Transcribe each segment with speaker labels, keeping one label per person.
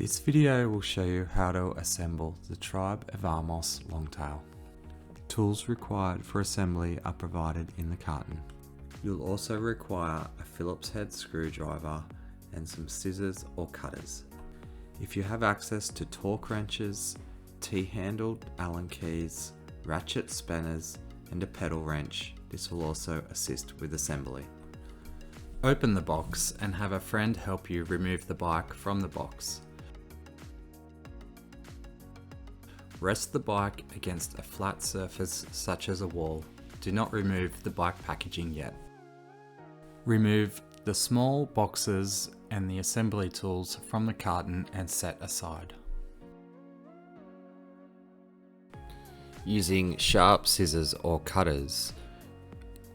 Speaker 1: This video will show you how to assemble the Tribe Evamos longtail. Tools required for assembly are provided in the carton. You'll also require a Phillips head screwdriver and some scissors or cutters. If you have access to torque wrenches, T-handled Allen keys, ratchet spanners and a pedal wrench, this will also assist with assembly. Open the box and have a friend help you remove the bike from the box. Rest the bike against a flat surface such as a wall. Do not remove the bike packaging yet. Remove the small boxes and the assembly tools from the carton and set aside. Using sharp scissors or cutters,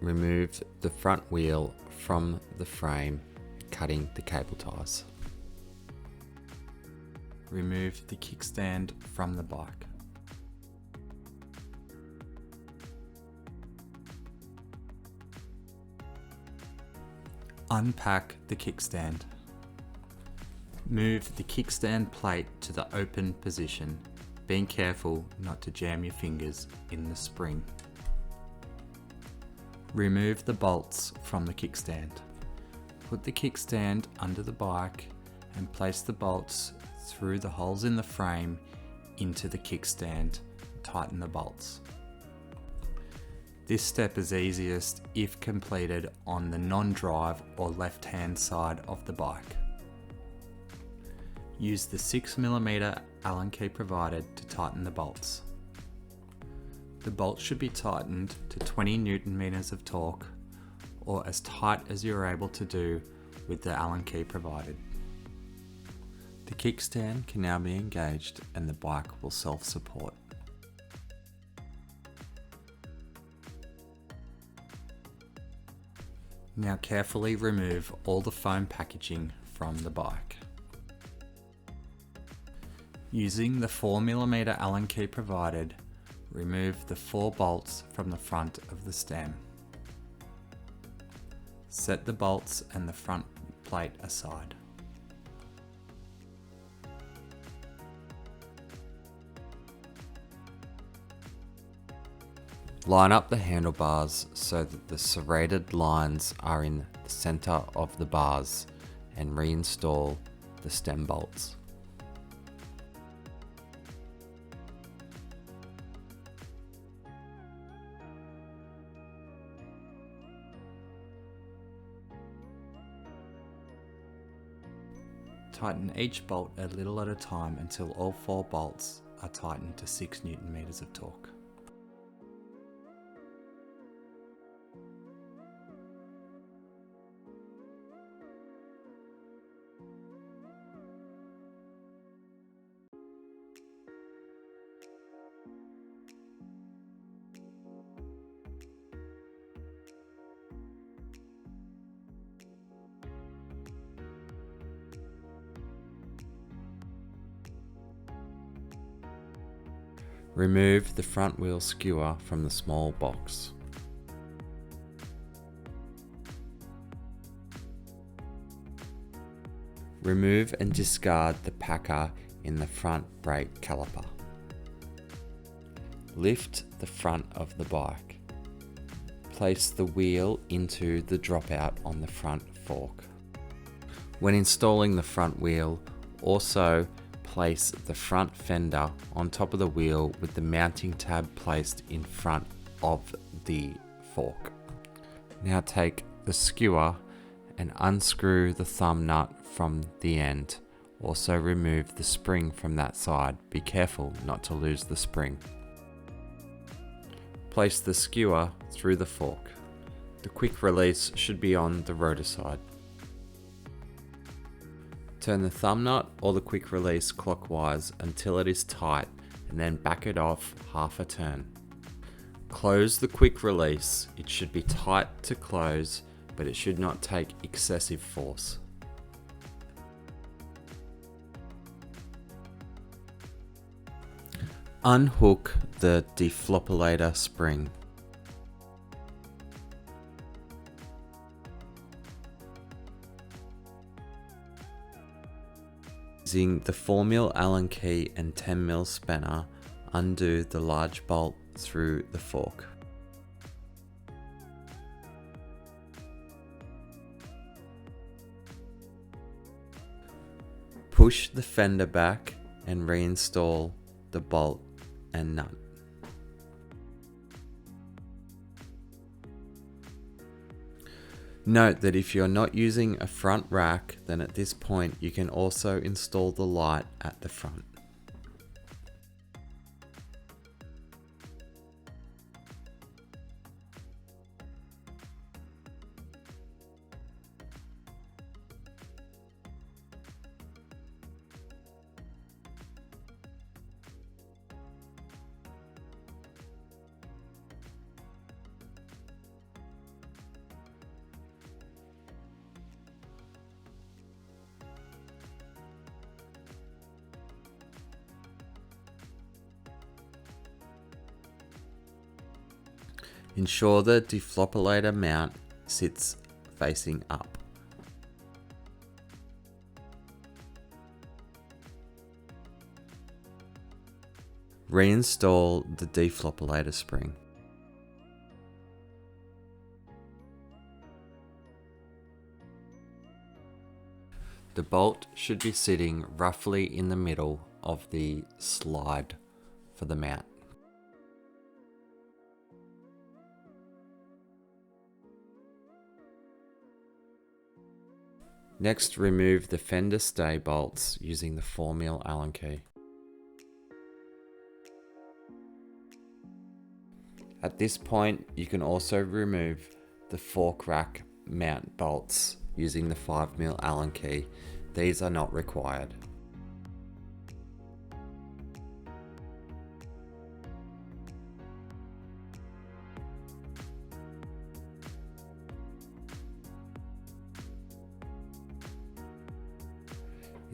Speaker 1: remove the front wheel from the frame, cutting the cable ties. Remove the kickstand from the bike. Unpack the kickstand. Move the kickstand plate to the open position, being careful not to jam your fingers in the spring. Remove the bolts from the kickstand. Put the kickstand under the bike and place the bolts through the holes in the frame into the kickstand. Tighten the bolts. This step is easiest if completed on the non-drive or left-hand side of the bike. Use the 6mm Allen key provided to tighten the bolts. The bolts should be tightened to 20 Nm of torque, or as tight as you are able to do with the Allen key provided. The kickstand can now be engaged and the bike will self-support. Now carefully remove all the foam packaging from the bike. Using the 4mm Allen key provided, remove the 4 bolts from the front of the stem. Set the bolts and the front plate aside. Line up the handlebars so that the serrated lines are in the center of the bars and reinstall the stem bolts. Tighten each bolt a little at a time until all 4 bolts are tightened to 6 Nm of torque. Remove the front wheel skewer from the small box. Remove and discard the packer in the front brake caliper. Lift the front of the bike. Place the wheel into the dropout on the front fork. When installing the front wheel, also place the front fender on top of the wheel with the mounting tab placed in front of the fork. Now take the skewer and unscrew the thumb nut from the end. Also remove the spring from that side. Be careful not to lose the spring. Place the skewer through the fork. The quick release should be on the rotor side. Turn the thumb nut or the quick release clockwise until it is tight and then back it off half a turn. Close the quick release. It should be tight to close, but it should not take excessive force. Unhook the deflopillator spring. Using the 4mm Allen key and 10mm spanner, undo the large bolt through the fork. Push the fender back and reinstall the bolt and nut. Note that if you're not using a front rack, then at this point you can also install the light at the front. Ensure the deflopillator mount sits facing up. Reinstall the deflopillator spring. The bolt should be sitting roughly in the middle of the slide for the mount. Next, remove the fender stay bolts using the 4mm Allen key. At this point, you can also remove the fork rack mount bolts using the 5mm Allen key. These are not required.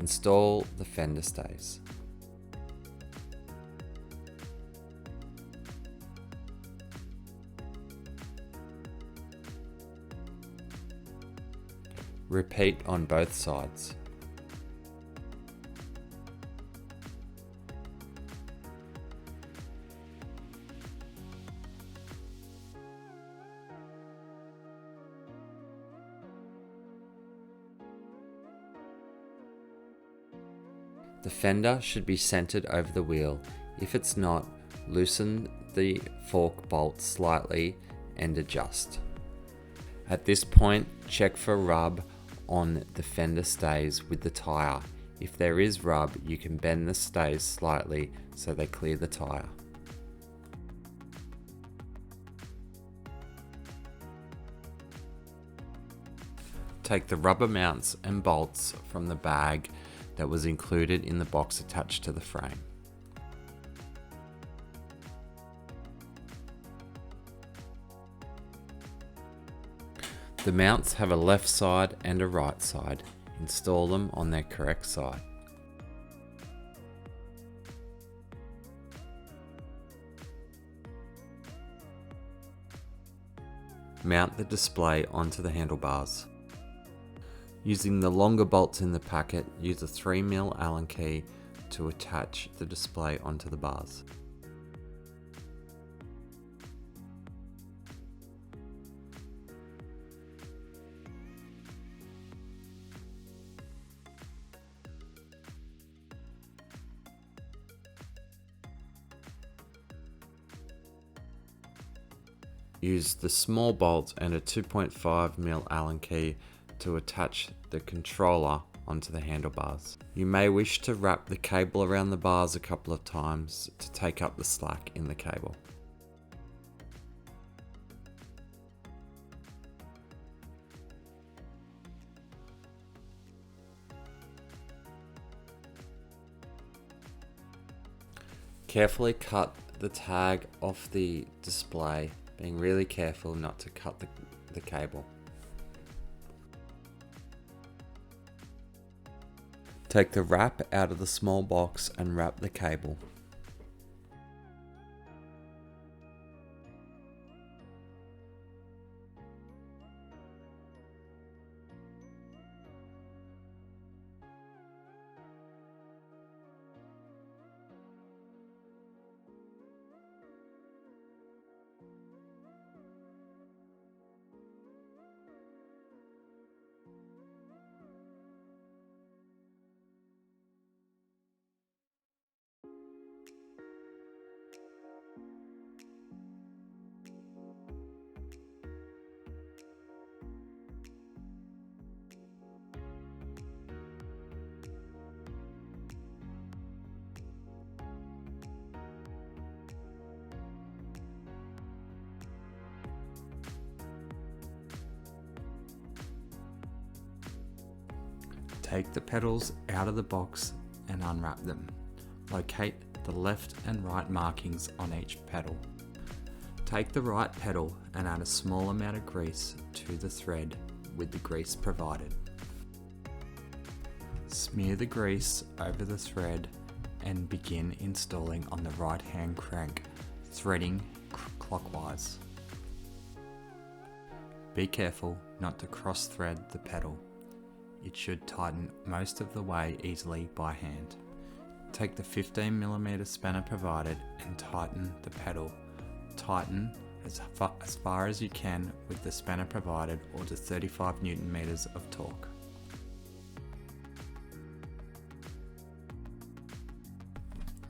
Speaker 1: Install the fender stays. Repeat on both sides. The fender should be centered over the wheel. If it's not, loosen the fork bolt slightly and adjust. At this point, check for rub on the fender stays with the tire. If there is rub, you can bend the stays slightly so they clear the tire. Take the rubber mounts and bolts from the bag that was included in the box attached to the frame. The mounts have a left side and a right side. Install them on their correct side. Mount the display onto the handlebars. Using the longer bolts in the packet, use a 3mm Allen key to attach the display onto the bars. Use the small bolt and a 2.5mm Allen key to attach the controller onto the handlebars. You may wish to wrap the cable around the bars a couple of times to take up the slack in the cable. Carefully cut the tag off the display, being really careful not to cut the cable. Take the wrap out of the small box and wrap the cable. Take the pedals out of the box and unwrap them. Locate the left and right markings on each pedal. Take the right pedal and add a small amount of grease to the thread with the grease provided. Smear the grease over the thread and begin installing on the right hand crank, threading clockwise. Be careful not to cross thread the pedal. It should tighten most of the way easily by hand. Take the 15mm spanner provided and tighten the pedal. Tighten as far as you can with the spanner provided or to 35 Nm of torque.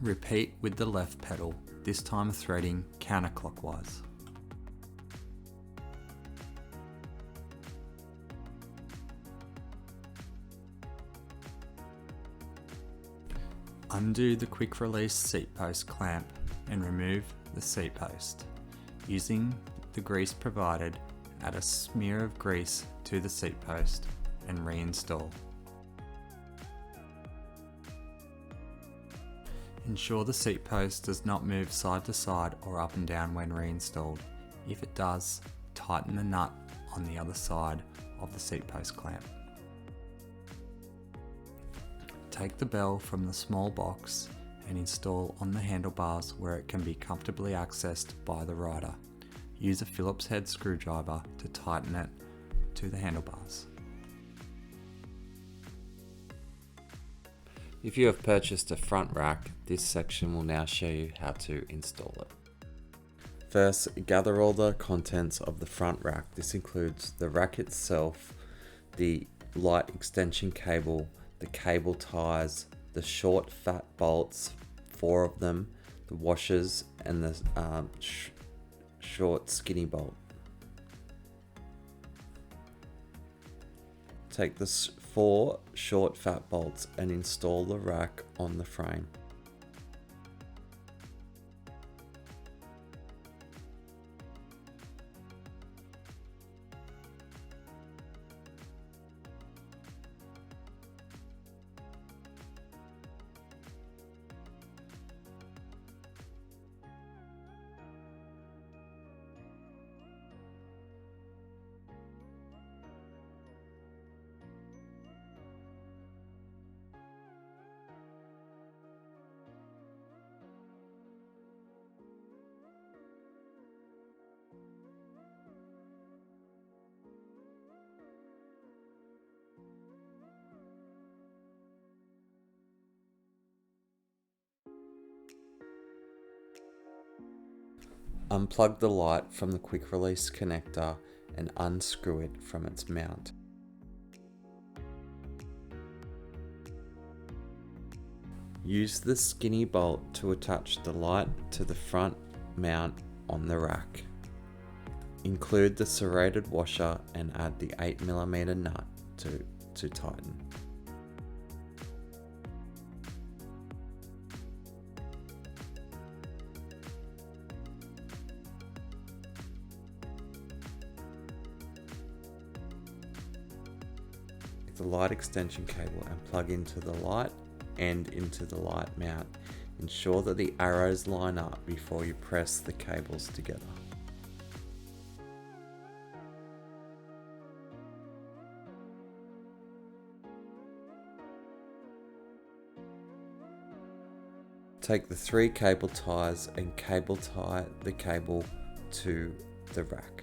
Speaker 1: Repeat with the left pedal, this time threading counterclockwise. Undo the quick release seat post clamp and remove the seat post. Using the grease provided, add a smear of grease to the seat post and reinstall. Ensure the seat post does not move side to side or up and down when reinstalled. If it does, tighten the nut on the other side of the seat post clamp. Take the bell from the small box and install on the handlebars where it can be comfortably accessed by the rider. Use a Phillips head screwdriver to tighten it to the handlebars. If you have purchased a front rack, this section will now show you how to install it. First, gather all the contents of the front rack. This includes the rack itself, the light extension cable, the cable ties, the short fat bolts, 4 of them, the washers and the short skinny bolt. Take the 4 short fat bolts and install the rack on the frame. Unplug the light from the quick release connector and unscrew it from its mount. Use the skinny bolt to attach the light to the front mount on the rack. Include the serrated washer and add the 8mm nut to tighten. The light extension cable and plug into the light and into the light mount. Ensure that the arrows line up before you press the cables together. Take the 3 cable ties and cable tie the cable to the rack.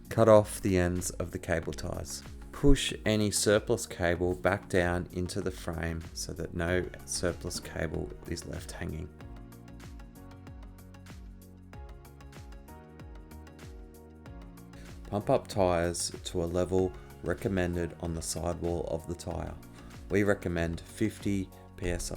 Speaker 1: Cut off the ends of the cable ties. Push any surplus cable back down into the frame so that no surplus cable is left hanging. Pump up tyres to a level recommended on the sidewall of the tyre. We recommend 50 psi.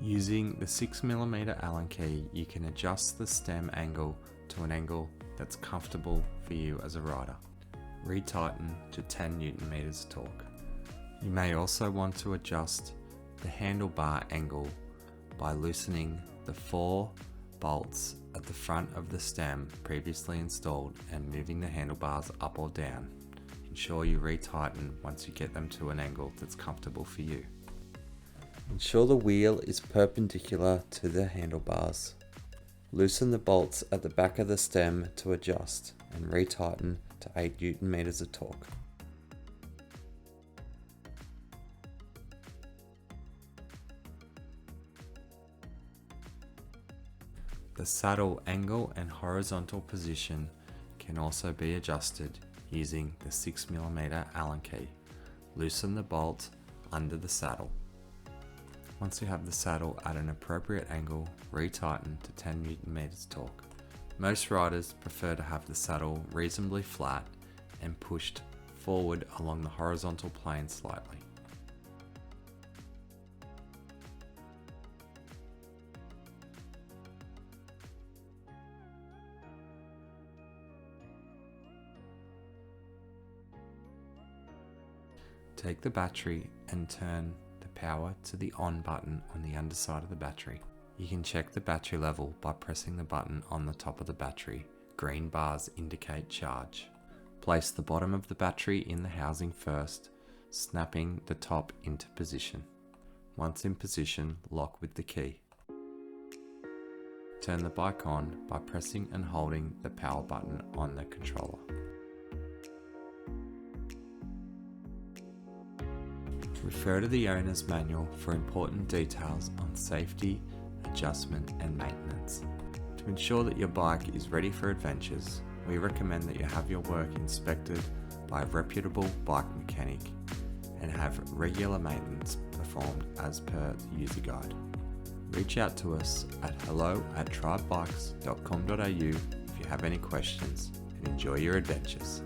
Speaker 1: Using the 6mm Allen key, you can adjust the stem angle to an angle that's comfortable for you as a rider. Retighten to 10 Nm torque. You may also want to adjust the handlebar angle by loosening the 4 bolts at the front of the stem previously installed and moving the handlebars up or down. Ensure you retighten once you get them to an angle that's comfortable for you. Ensure the wheel is perpendicular to the handlebars. Loosen the bolts at the back of the stem to adjust and retighten to 8 Newton meters of torque. The saddle angle and horizontal position can also be adjusted using the 6mm Allen key. Loosen the bolt under the saddle. Once you have the saddle at an appropriate angle, retighten to 10 Newton meters torque. Most riders prefer to have the saddle reasonably flat and pushed forward along the horizontal plane slightly. Take the battery and turn the power to the on button on the underside of the battery. You can check the battery level by pressing the button on the top of the battery. Green bars indicate charge. Place the bottom of the battery in the housing first, snapping the top into position. Once in position, lock with the key. Turn the bike on by pressing and holding the power button on the controller. Refer to the owner's manual for important details on safety, adjustment and maintenance. To ensure that your bike is ready for adventures, we recommend that you have your work inspected by a reputable bike mechanic and have regular maintenance performed as per the user guide. Reach out to us at hello@tribebikes.com.au if you have any questions, and enjoy your adventures.